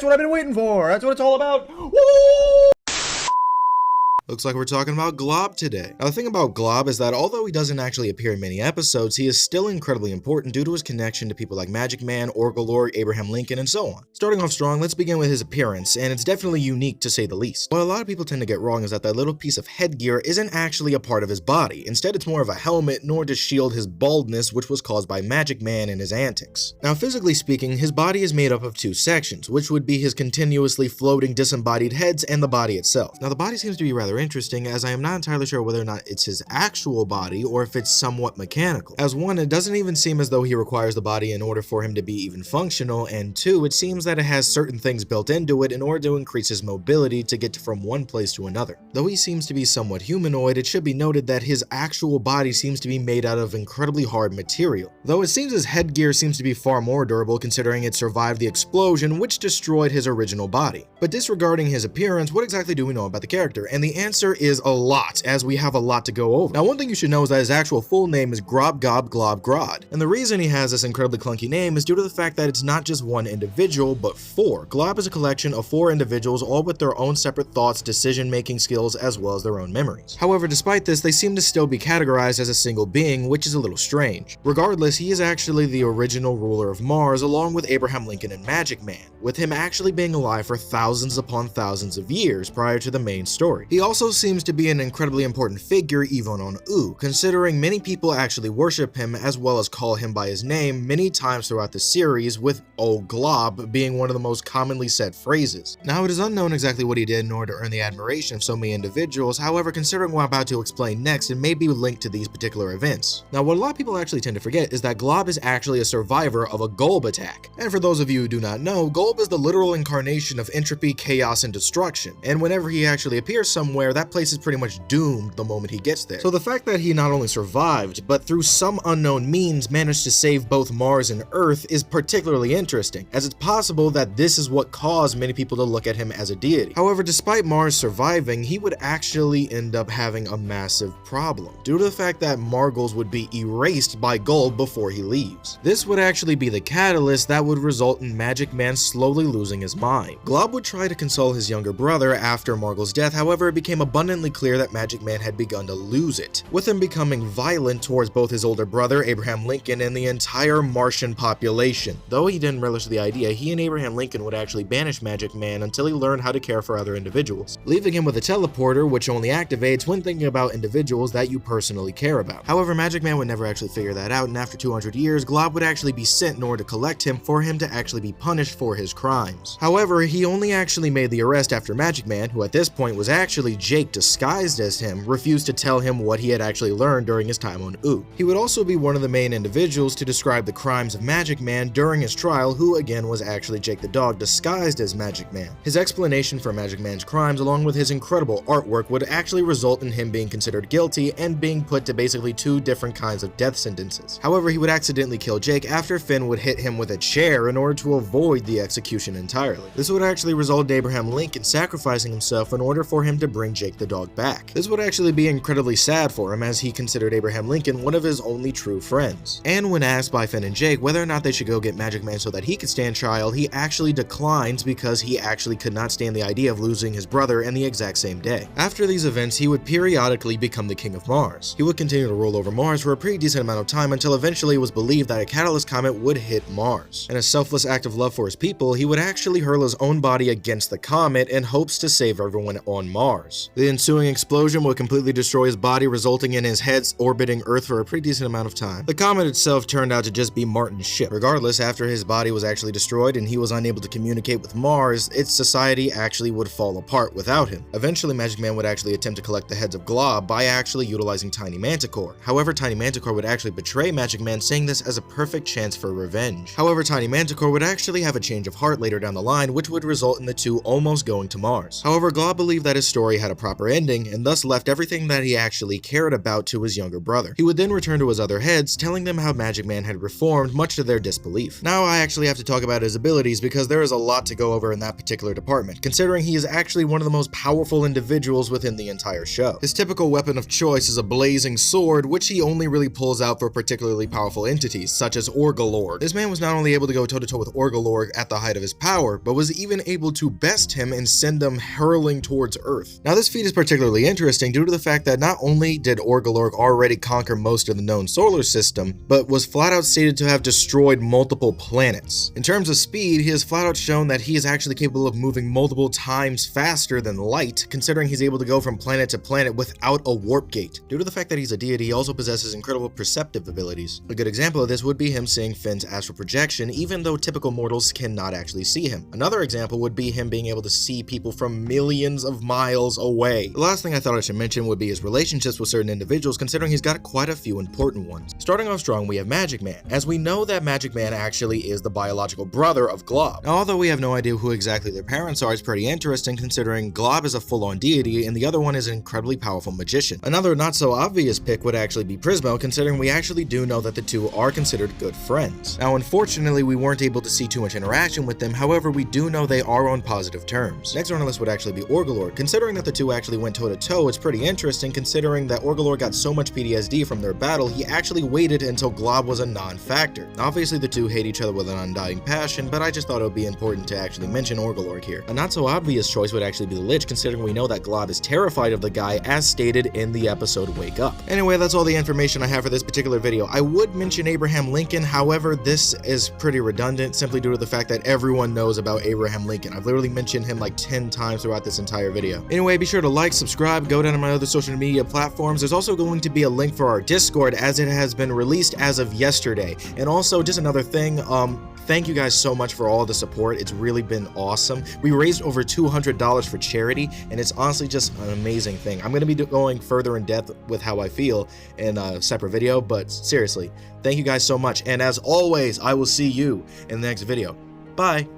That's what I've been waiting for. That's what it's all about. Woo! Looks like we're talking about Glob today. Now the thing about Glob is that although he doesn't actually appear in many episodes, he is still incredibly important due to his connection to people like Magic Man, orgalorg, Abraham Lincoln, and so on. Starting off strong, let's begin with his appearance, and it's definitely unique to say the least. What a lot of people tend to get wrong is that little piece of headgear isn't actually a part of his body. Instead, it's more of a helmet, nor to shield his baldness, which was caused by Magic Man and his antics. Now physically speaking, his body is made up of two sections, which would be his continuously floating disembodied heads and the body itself. Now the body seems to be rather interesting, as I am not entirely sure whether or not it's his actual body or if it's somewhat mechanical. As one, it doesn't even seem as though he requires the body in order for him to be even functional, and two, it seems that it has certain things built into it in order to increase his mobility to get from one place to another. Though he seems to be somewhat humanoid, it should be noted that his actual body seems to be made out of incredibly hard material. Though it seems his headgear seems to be far more durable considering it survived the explosion which destroyed his original body. But disregarding his appearance, what exactly do we know about the character? And the answer is a lot, as we have a lot to go over. Now one thing you should know is that his actual full name is Grob, Gob, Glob, Grod. And the reason he has this incredibly clunky name is due to the fact that it's not just one individual, but four. Glob is a collection of four individuals, all with their own separate thoughts, decision-making skills, as well as their own memories. However, despite this, they seem to still be categorized as a single being, which is a little strange. Regardless, he is actually the original ruler of Mars, along with Abraham Lincoln and Magic Man, with him actually being alive for thousands upon thousands of years prior to the main story. He also seems to be an incredibly important figure even on Ooh, considering many people actually worship him as well as call him by his name many times throughout the series, with "Oh Glob" being one of the most commonly said phrases. Now it is unknown exactly what he did in order to earn the admiration of so many individuals, however considering what I'm about to explain next, it may be linked to these particular events. Now what a lot of people actually tend to forget is that Glob is actually a survivor of a golb attack. And for those of you who do not know, golb is the literal incarnation of entropy, chaos, and destruction, and whenever he actually appears somewhere, that place is pretty much doomed the moment he gets there. So the fact that he not only survived, but through some unknown means managed to save both Mars and Earth is particularly interesting, as it's possible that this is what caused many people to look at him as a deity. However, despite Mars surviving, he would actually end up having a massive problem, due to the fact that Margles would be erased by Golb before he leaves. This would actually be the catalyst that would result in Magic Man slowly losing his mind. Glob would try to console his younger brother after Margles' death, however it became abundantly clear that Magic Man had begun to lose it, with him becoming violent towards both his older brother, Abraham Lincoln, and the entire Martian population. Though he didn't relish the idea, he and Abraham Lincoln would actually banish Magic Man until he learned how to care for other individuals, leaving him with a teleporter which only activates when thinking about individuals that you personally care about. However, Magic Man would never actually figure that out, and after 200 years, Glob would actually be sent in order to collect him for him to actually be punished for his crimes. However, he only actually made the arrest after Magic Man, who at this point was actually Jake disguised as him, refused to tell him what he had actually learned during his time on Ooh. He would also be one of the main individuals to describe the crimes of Magic Man during his trial, who again was actually Jake the dog disguised as Magic Man. His explanation for Magic Man's crimes, along with his incredible artwork, would actually result in him being considered guilty and being put to basically two different kinds of death sentences. However, he would accidentally kill Jake after Finn would hit him with a chair in order to avoid the execution entirely. This would actually result in Abraham Lincoln sacrificing himself in order for him to bring Jake the dog back. This would actually be incredibly sad for him, as he considered Abraham Lincoln one of his only true friends. And when asked by Finn and Jake whether or not they should go get Magic Man so that he could stand trial, he actually declines because he actually could not stand the idea of losing his brother in the exact same day. After these events, he would periodically become the King of Mars. He would continue to rule over Mars for a pretty decent amount of time until eventually it was believed that a catalyst comet would hit Mars. In a selfless act of love for his people, he would actually hurl his own body against the comet in hopes to save everyone on Mars. The ensuing explosion would completely destroy his body, resulting in his head orbiting Earth for a pretty decent amount of time. The comet itself turned out to just be Martin's ship. Regardless, after his body was actually destroyed and he was unable to communicate with Mars, its society actually would fall apart without him. Eventually, Magic Man would actually attempt to collect the heads of Glob by actually utilizing Tiny Manticore. However, Tiny Manticore would actually betray Magic Man, saying this as a perfect chance for revenge. However, Tiny Manticore would actually have a change of heart later down the line, which would result in the two almost going to Mars. However, Glob believed that his story had had a proper ending, and thus left everything that he actually cared about to his younger brother. He would then return to his other heads, telling them how Magic Man had reformed, much to their disbelief. Now I actually have to talk about his abilities because there is a lot to go over in that particular department, considering he is actually one of the most powerful individuals within the entire show. His typical weapon of choice is a blazing sword, which he only really pulls out for particularly powerful entities, such as orgalorg. This man was not only able to go toe-to-toe with orgalorg at the height of his power, but was even able to best him and send them hurling towards Earth. Now this feat is particularly interesting due to the fact that not only did orgalorg already conquer most of the known solar system, but was flat out stated to have destroyed multiple planets. In terms of speed, he has flat out shown that he is actually capable of moving multiple times faster than light, considering he's able to go from planet to planet without a warp gate. Due to the fact that he's a deity, he also possesses incredible perceptive abilities. A good example of this would be him seeing Finn's astral projection, even though typical mortals cannot actually see him. Another example would be him being able to see people from millions of miles away. The last thing I thought I should mention would be his relationships with certain individuals, considering he's got quite a few important ones. Starting off strong, we have Magic Man, as we know that Magic Man actually is the biological brother of Glob. Now, although we have no idea who exactly their parents are, it's pretty interesting considering Glob is a full-on deity and the other one is an incredibly powerful magician. Another not so obvious pick would actually be Prismo, considering we actually do know that the two are considered good friends. Now, unfortunately, we weren't able to see too much interaction with them, however, we do know they are on positive terms. Next on our list would actually be orgalorg. Considering that the two actually went toe-to-toe, it's pretty interesting considering that orgalorg got so much PTSD from their battle, he actually waited until Glob was a non-factor. Obviously, the two hate each other with an undying passion, but I just thought it would be important to actually mention orgalorg here. A not so obvious choice would actually be the Lich, considering we know that Glob is terrified of the guy as stated in the episode Wake Up. Anyway, that's all the information I have for this particular video. I would mention Abraham Lincoln, however, this is pretty redundant simply due to the fact that everyone knows about Abraham Lincoln. I've literally mentioned him like 10 times throughout this entire video. Anyway, be sure to like, subscribe, go down to my other social media platforms. There's also going to be a link for our Discord as it has been released as of yesterday. And also, just another thing, thank you guys so much for all the support. It's really been awesome. We raised over $200 for charity, and it's honestly just an amazing thing. I'm going to be going further in depth with how I feel in a separate video, but seriously, thank you guys so much. And as always, I will see you in the next video. Bye.